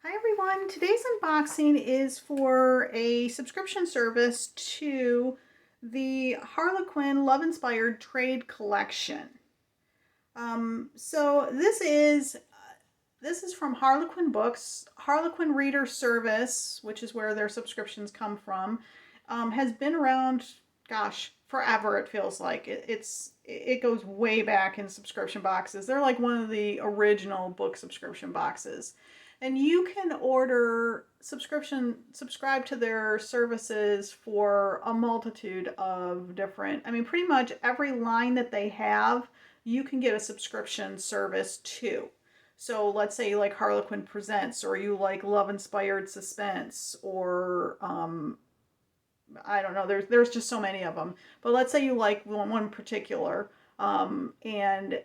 Hi everyone, today's unboxing is for a subscription service to the Harlequin Love Inspired Trade collection. So this is from Harlequin Books. Harlequin Reader Service, which is where their subscriptions come from, has been around, gosh, forever. It feels like it goes way back in subscription boxes. They're like one of the original book subscription boxes, and you can subscribe to their services for a multitude of different. I mean, pretty much every line that they have, you can get a subscription service to. So let's say you like Harlequin Presents, or you like Love Inspired Suspense, or I don't know. There's just so many of them. But let's say you like one particular, and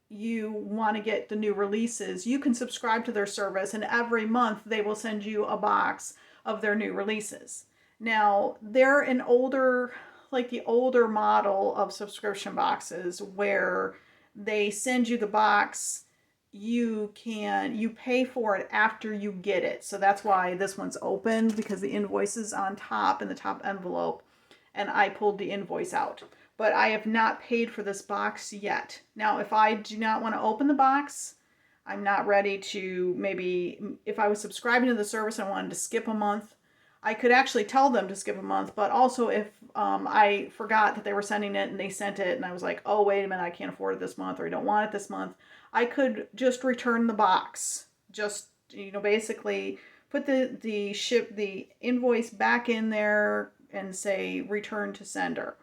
you want to get the new releases. You can subscribe to their service, and every month they will send you a box of their new releases. Now they're an older, like the older model of subscription boxes, where they send you the box, you pay for it after you get it. So that's why this one's open, because the invoice is on top in the top envelope, and I pulled the invoice out. But I have not paid for this box yet. Now, if I do not want to open the box, I'm not ready to, maybe if I was subscribing to the service and I wanted to skip a month, I could actually tell them to skip a month. But also, if I forgot that they were sending it and they sent it and I was like, oh, wait a minute, I can't afford it this month, or I don't want it this month, I could just return the box. Just, basically put the invoice back in there and say return to sender.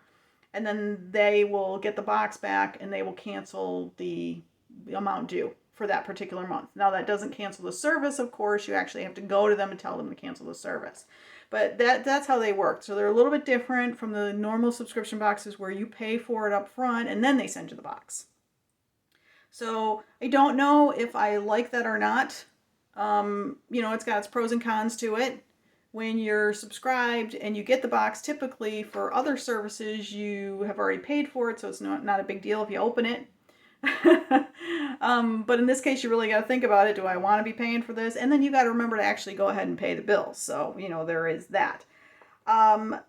And then they will get the box back and they will cancel the amount due for that particular month. Now, that doesn't cancel the service, of course. You actually have to go to them and tell them to cancel the service. But that's how they work. So they're a little bit different from the normal subscription boxes, where you pay for it up front and then they send you the box. So I don't know if I like that or not. It's got its pros and cons to it. When you're subscribed and you get the box, typically for other services, you have already paid for it, so it's not a big deal if you open it. But in this case, you really got to think about it. Do I want to be paying for this? And then you got to remember to actually go ahead and pay the bill. So, there is that.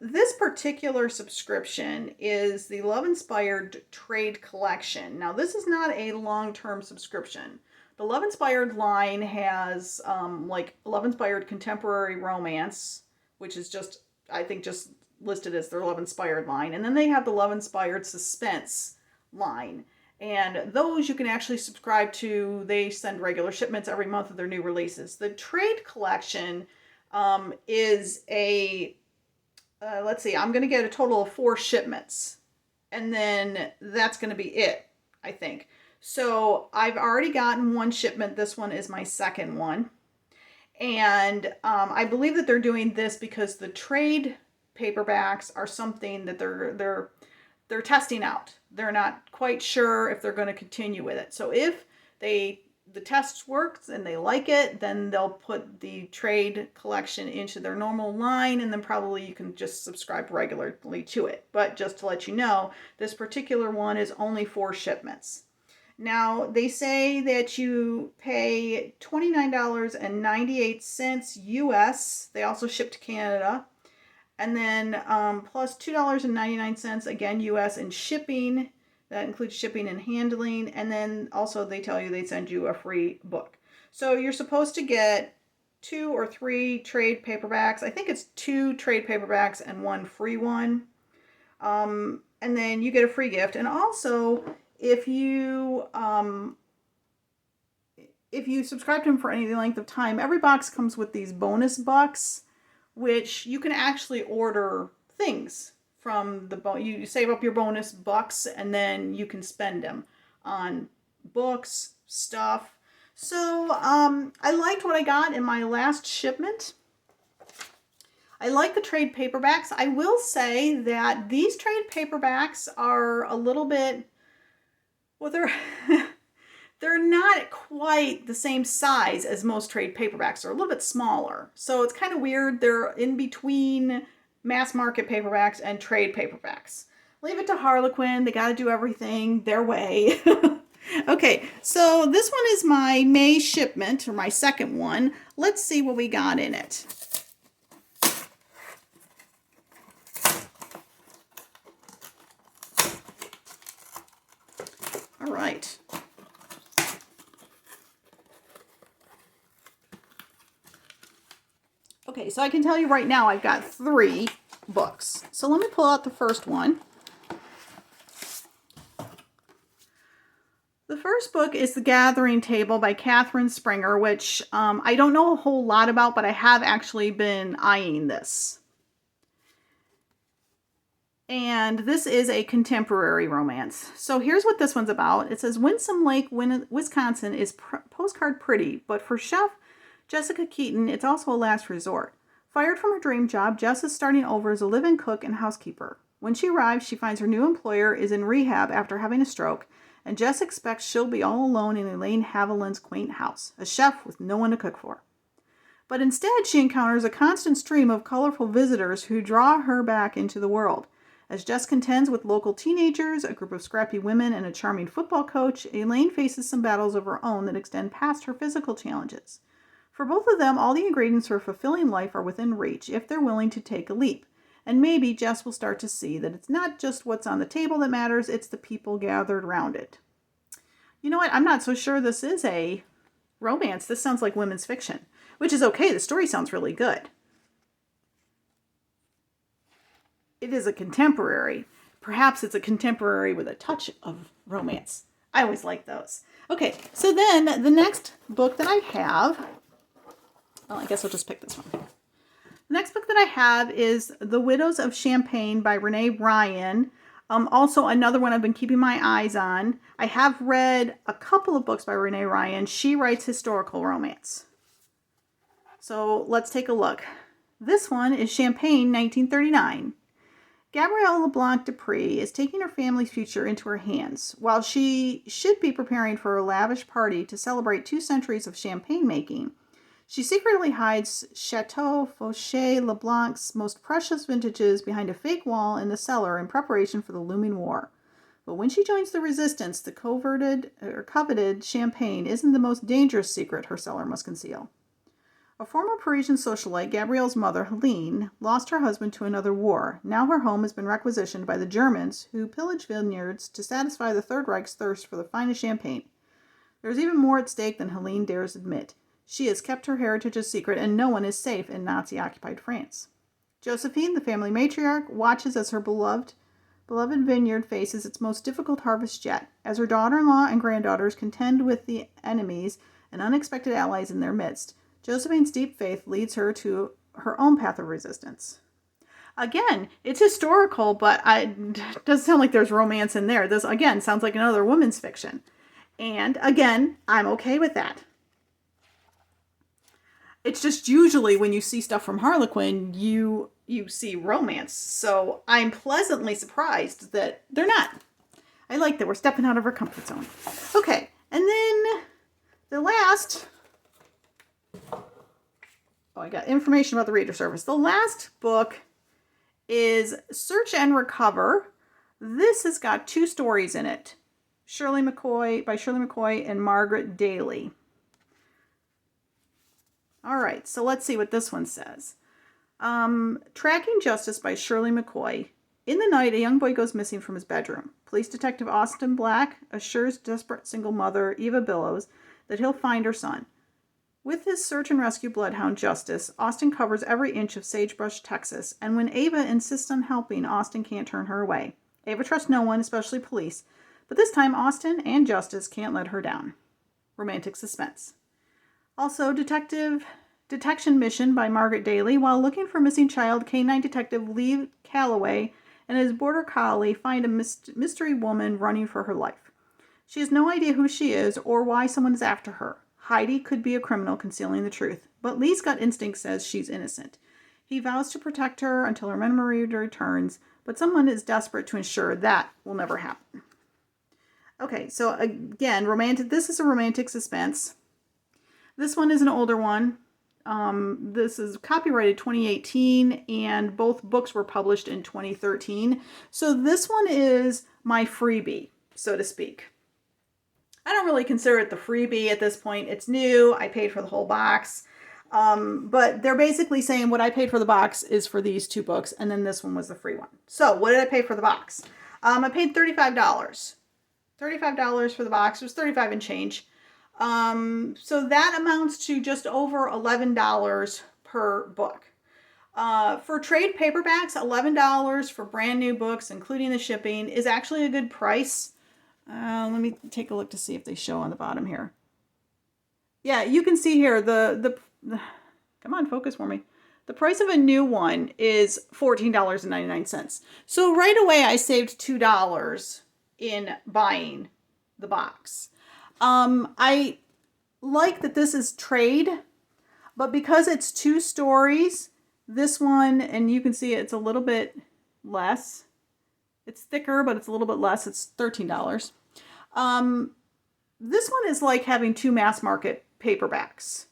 This particular subscription is the Love Inspired Trade Collection. Now, this is not a long-term subscription. The Love Inspired line has like Love Inspired Contemporary Romance, which is just, I think, just listed as their Love Inspired line. And then they have the Love Inspired Suspense line. And those you can actually subscribe to. They send regular shipments every month of their new releases. The Trade Collection is a let's see, I'm going to get a total of 4 shipments. And then that's going to be it, I think. So I've already gotten 1 shipment. This one is my second one. And I believe that they're doing this because the trade paperbacks are something that they're testing out. They're not quite sure if they're going to continue with it. So if the tests works and they like it, then they'll put the trade collection into their normal line, and then probably you can just subscribe regularly to it. But just to let you know, this particular one is only 4 shipments. Now, they say that you pay $29.98 US. They also ship to Canada. And then plus $2.99 again US in shipping. That includes shipping and handling. And then also they tell you they send you a free book. So you're supposed to get 2 or 3 trade paperbacks. I think it's 2 trade paperbacks and 1 free one. And then you get a free gift. And also, if you subscribe to them for any length of time, every box comes with these bonus bucks, which you can actually order things from you save up your bonus bucks, and then you can spend them on books, stuff. So I liked what I got in my last shipment. I like the trade paperbacks. I will say that these trade paperbacks are a little bit, well, they're not quite the same size as most trade paperbacks. They're a little bit smaller. So it's kind of weird. They're in between mass market paperbacks and trade paperbacks. Leave it to Harlequin. They got to do everything their way. Okay, so this one is my May shipment, or my second one. Let's see what we got in it. All right. Okay, so I can tell you right now I've got 3 books. So let me pull out the first one. The first book is The Gathering Table by Katherine Springer, which I don't know a whole lot about, but I have actually been eyeing this. And this is a contemporary romance. So here's what this one's about. It says, Winsome Lake, Wisconsin is postcard pretty, but for Chef Jessica Keaton, it's also a last resort. Fired from her dream job, Jess is starting over as a live-in cook and housekeeper. When she arrives, she finds her new employer is in rehab after having a stroke, and Jess expects she'll be all alone in Elaine Haviland's quaint house, a chef with no one to cook for. But instead, she encounters a constant stream of colorful visitors who draw her back into the world. As Jess contends with local teenagers, a group of scrappy women, and a charming football coach, Elaine faces some battles of her own that extend past her physical challenges. For both of them, all the ingredients for a fulfilling life are within reach if they're willing to take a leap. And maybe Jess will start to see that it's not just what's on the table that matters, it's the people gathered around it. You know what? I'm not so sure this is a romance. This sounds like women's fiction, which is okay. The story sounds really good. It is a contemporary. Perhaps it's a contemporary with a touch of romance. I always like those. Okay, so then the next book that I have, well, I guess I'll just pick this one. The next book that I have is The Widows of Champagne by Renee, Bryan. Also, another one I've been keeping my eyes on. I have read a couple of books by Renee Bryan. She writes historical romance. So let's take a look. This one is Champagne, 1939. Gabrielle LeBlanc Dupree is taking her family's future into her hands. While she should be preparing for a lavish party to celebrate 2 centuries of champagne making, she secretly hides Chateau Fauché LeBlanc's most precious vintages behind a fake wall in the cellar in preparation for the looming war. But when she joins the resistance, the coveted champagne isn't the most dangerous secret her cellar must conceal. A former Parisian socialite, Gabrielle's mother, Helene, lost her husband to another war. Now her home has been requisitioned by the Germans, who pillage vineyards to satisfy the Third Reich's thirst for the finest champagne. There's even more at stake than Helene dares admit. She has kept her heritage a secret, and no one is safe in Nazi-occupied France. Josephine, the family matriarch, watches as her beloved vineyard faces its most difficult harvest yet, as her daughter-in-law and granddaughters contend with the enemies and unexpected allies in their midst. Josephine's deep faith leads her to her own path of resistance. Again, it's historical, but it doesn't sound like there's romance in there. This, again, sounds like another women's fiction. And, again, I'm okay with that. It's just usually when you see stuff from Harlequin, you see romance. So I'm pleasantly surprised that they're not. I like that we're stepping out of our comfort zone. Okay, and then the last... I got information about the reader service. The last book is Search and Recover. This has got 2 stories in it. By Shirley McCoy and Margaret Daly. All right, so let's see what this one says. Tracking Justice by Shirley McCoy. In the night, a young boy goes missing from his bedroom. Police Detective Austin Black assures desperate single mother Eva Billows that he'll find her son. With his search and rescue bloodhound Justice, Austin covers every inch of Sagebrush, Texas, and when Ava insists on helping, Austin can't turn her away. Ava trusts no one, especially police, but this time Austin and Justice can't let her down. Romantic suspense. Also, Detection Mission by Margaret Daly. While looking for missing child, K-9 Detective Lee Calloway and his border collie find a mystery woman running for her life. She has no idea who she is or why someone is after her. Heidi could be a criminal concealing the truth, but Lee's gut instinct says she's innocent. He vows to protect her until her memory returns, but someone is desperate to ensure that will never happen. Okay, so again, this is a romantic suspense. This one is an older one. This is copyrighted 2018, and both books were published in 2013. So this one is my freebie, so to speak. I don't really consider it the freebie at this point. It's new. I paid for the whole box. But they're basically saying what I paid for the box is for these 2 books, and then this one was the free one. So what did I pay for the box? I paid $35. $35 for the box. It was $35 and change. So that amounts to just over $11 per book. For trade paperbacks, $11 for brand new books, including the shipping, is actually a good price. Let me take a look to see if they show on the bottom here. Yeah, you can see here come on, focus for me. The price of a new one is $14.99. So right away I saved $2 in buying the box. I like that this is trade, but because it's 2 stories, this one, and you can see it's a little bit less. It's thicker, but it's a little bit less. It's $13. This one is like having 2 mass market paperbacks.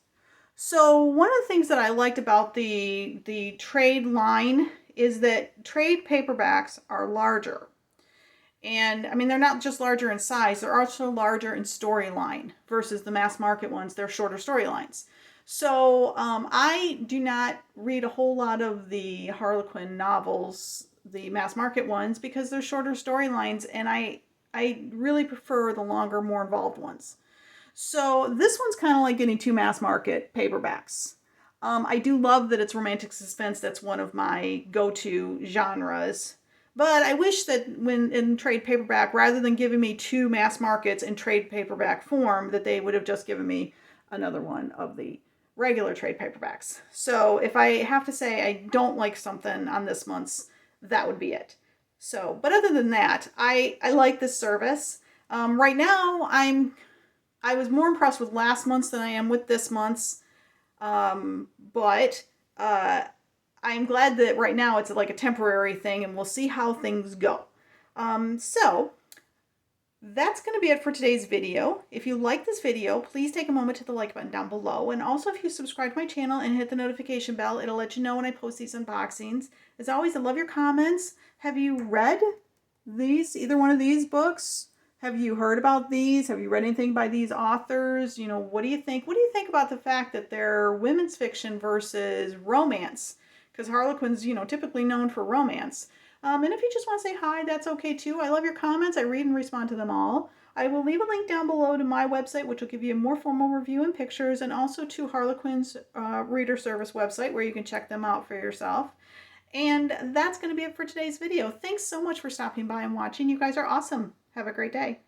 So one of the things that I liked about the trade line is that trade paperbacks are larger. And I mean, they're not just larger in size, they're also larger in storyline versus the mass market ones. They're shorter storylines. So I do not read a whole lot of the Harlequin novels, the mass market ones, because they're shorter storylines, and I really prefer the longer, more involved ones. So this one's kind of like getting 2 mass market paperbacks. I do love that it's romantic suspense. That's one of my go-to genres. But I wish that when in trade paperback, rather than giving me 2 mass markets in trade paperback form, that they would have just given me another one of the regular trade paperbacks. So if I have to say I don't like something on this month's, that would be it. So, but other than that, I like this service. Right now, I was more impressed with last month's than I am with this month's. But I'm glad that right now it's like a temporary thing, and we'll see how things go. So that's going to be it for today's video. If you like this video, please take a moment to hit the like button down below. And also, if you subscribe to my channel and hit the notification bell, it'll let you know when I post these unboxings. As always, I love your comments. Have you read either one of these books? Have you heard about these? Have you read anything by these authors? You know, what do you think? What do you think about the fact that they're women's fiction versus romance? Because Harlequin's, typically known for romance. And if you just want to say hi, that's okay too. I love your comments. I read and respond to them all. I will leave a link down below to my website, which will give you a more formal review and pictures, and also to Harlequin's reader service website, where you can check them out for yourself. And that's going to be it for today's video. Thanks so much for stopping by and watching. You guys are awesome. Have a great day.